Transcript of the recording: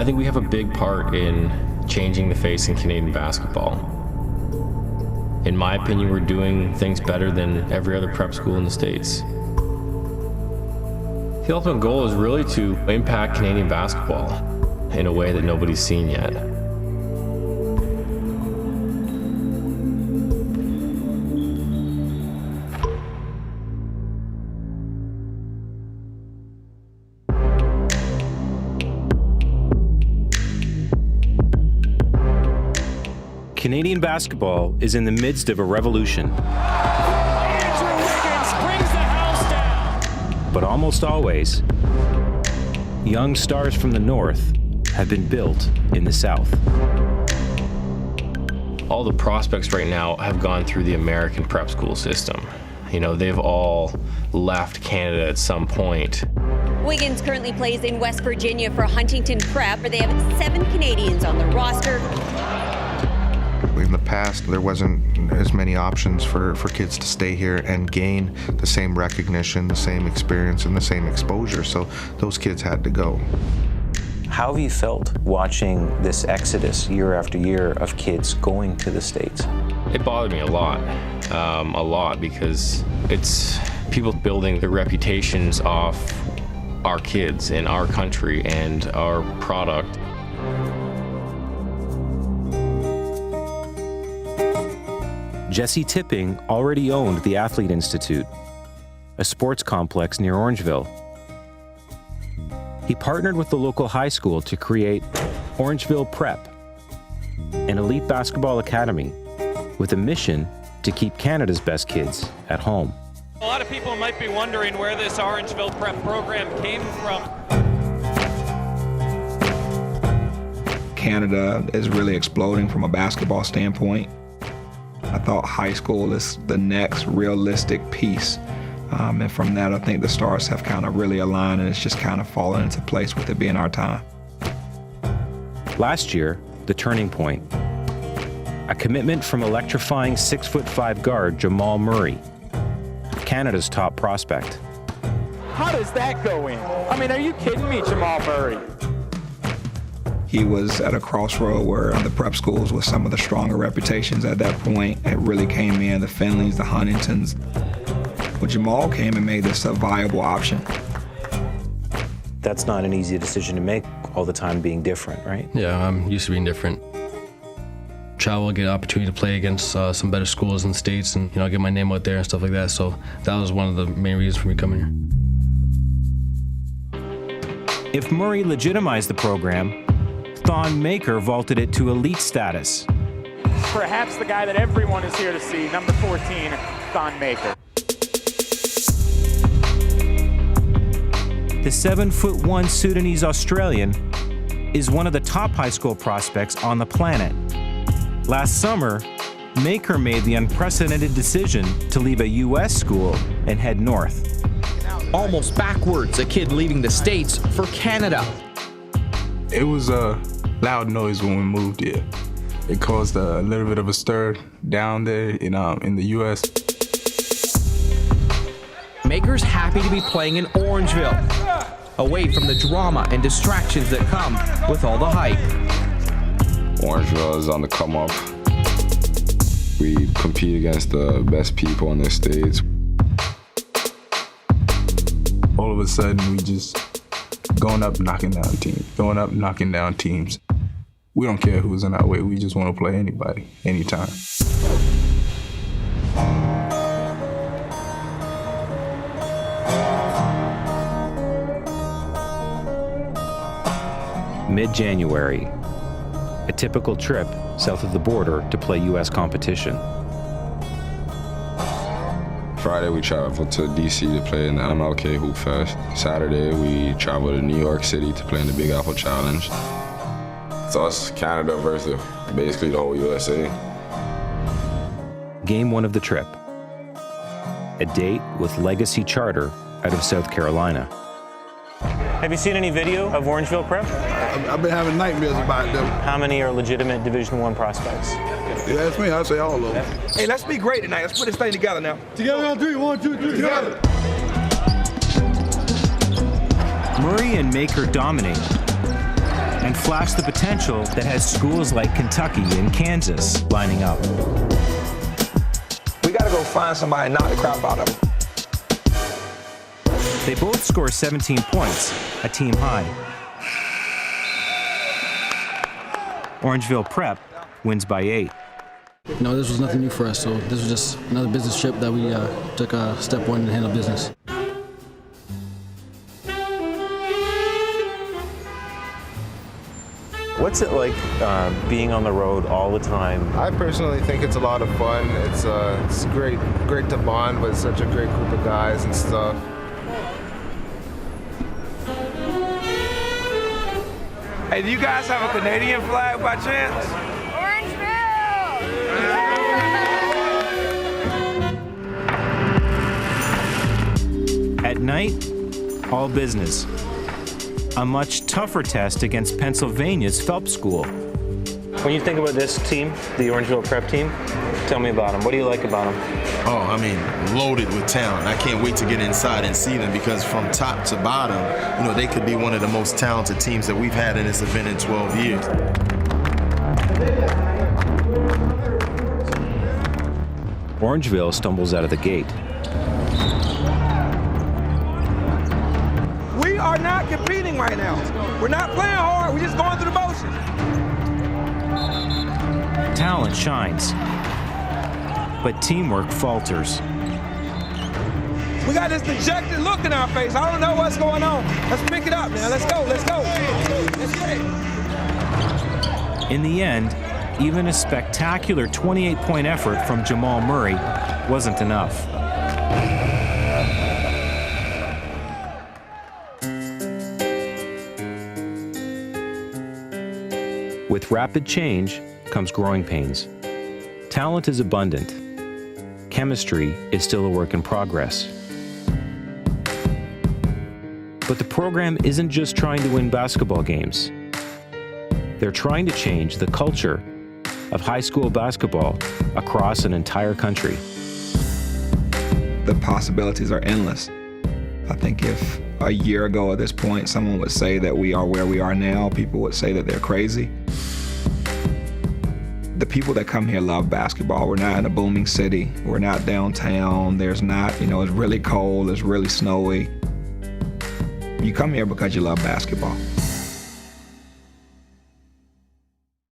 I think we have a big part in changing the face in Canadian basketball. In my opinion, we're doing things better than every other prep school in the States. The ultimate goal is really to impact Canadian basketball in a way that nobody's seen yet. Canadian basketball is in the midst of a revolution. Andrew Wiggins brings the house down. But almost always, young stars from the North have been built in the South. All the prospects right now have gone through the American prep school system. You know, they've all left Canada at some point. Wiggins currently plays in West Virginia for Huntington Prep, where they have 7 Canadians on the roster. In the past, there wasn't as many options for kids to stay here and gain the same recognition, the same experience, and the same exposure, so those kids had to go. How have you felt watching this exodus year after year of kids going to the States? It bothered me a lot, because it's people building their reputations off our kids and our country and our product. Jesse Tipping already owned the Athlete Institute, a sports complex near Orangeville. He partnered with the local high school to create Orangeville Prep, an elite basketball academy with a mission to keep Canada's best kids at home. A lot of people might be wondering where this Orangeville Prep program came from. Canada is really exploding from a basketball standpoint. I thought high school is the next realistic piece. And from that, I think the stars have kind of really aligned, and it's just kind of fallen into place with it being our time. Last year, the turning point. A commitment from electrifying 6'5" guard Jamal Murray, Canada's top prospect. How does that go in? I mean, are you kidding me, Jamal Murray? He was at a crossroad where the prep schools with some of the stronger reputations at that point, it really came in, the Finleys, the Huntingtons. But Jamal came and made this a viable option. That's not an easy decision to make, all the time being different, right? Yeah, I'm used to being different. Travel, get an opportunity to play against some better schools in the States and, get my name out there and stuff like that. So that was one of the main reasons for me coming here. If Murray legitimized the program, Thon Maker vaulted it to elite status. Perhaps the guy that everyone is here to see, number 14, Thon Maker. The 7'1" Sudanese Australian is one of the top high school prospects on the planet. Last summer, Maker made the unprecedented decision to leave a U.S. school and head north. Almost backwards, a kid leaving the States for Canada. It was a loud noise when we moved here. It caused a little bit of a stir down there in the U.S. Maker's happy to be playing in Orangeville, away from the drama and distractions that come with all the hype. Orangeville is on the come up. We compete against the best people in the States. All of a sudden, we just going up, knocking down teams, going up, knocking down teams. We don't care who's in our way. We just want to play anybody, anytime. Mid-January, a typical trip south of the border to play U.S. competition. Friday, we traveled to D.C. to play in the MLK Hoop Fest. Saturday, we traveled to New York City to play in the Big Apple Challenge. It's us, Canada, versus basically the whole USA. Game 1 of the trip. A date with Legacy Charter out of South Carolina. Have you seen any video of Orangeville Prep? I've been having nightmares about them. How many are legitimate Division I prospects? You ask me, I'd say all of them. Hey, let's be great tonight. Let's put this thing together now. Together on 3, 1, 2, 3, together. Murray and Maker dominate, and flashed the potential that has schools like Kentucky and Kansas lining up. We got to go find somebody and knock the crap out of them. They both score 17 points, a team high. Orangeville Prep wins by 8. No, this was nothing new for us, so this was just another business trip that we took step one to handle business. What's it like being on the road all the time? I personally think it's a lot of fun. It's great to bond with such a great group of guys and stuff. Hey, do you guys have a Canadian flag by chance? At night, all business. A much tougher test against Pennsylvania's Phelps School. When you think about this team, the Orangeville Prep team, tell me about them. What do you like about them? Oh, I mean, loaded with talent. I can't wait to get inside and see them because from top to bottom, you know, they could be one of the most talented teams that we've had in this event in 12 years. Orangeville stumbles out of the gate. We are not competing right now. We're not playing hard. We're just going through the motions. Talent shines, but teamwork falters. We got this dejected look in our face. I don't know what's going on. Let's pick it up now. Let's go. Let's go. Let's get it. In the end, even a spectacular 28-point effort from Jamal Murray wasn't enough. With rapid change comes growing pains. Talent is abundant. Chemistry is still a work in progress. But the program isn't just trying to win basketball games. They're trying to change the culture of high school basketball across an entire country. The possibilities are endless. I think if a year ago at this point someone would say that we are where we are now, people would say that they're crazy. The people that come here love basketball. We're not in a booming city. We're not downtown. There's not, you know, it's really cold, it's really snowy. You come here because you love basketball.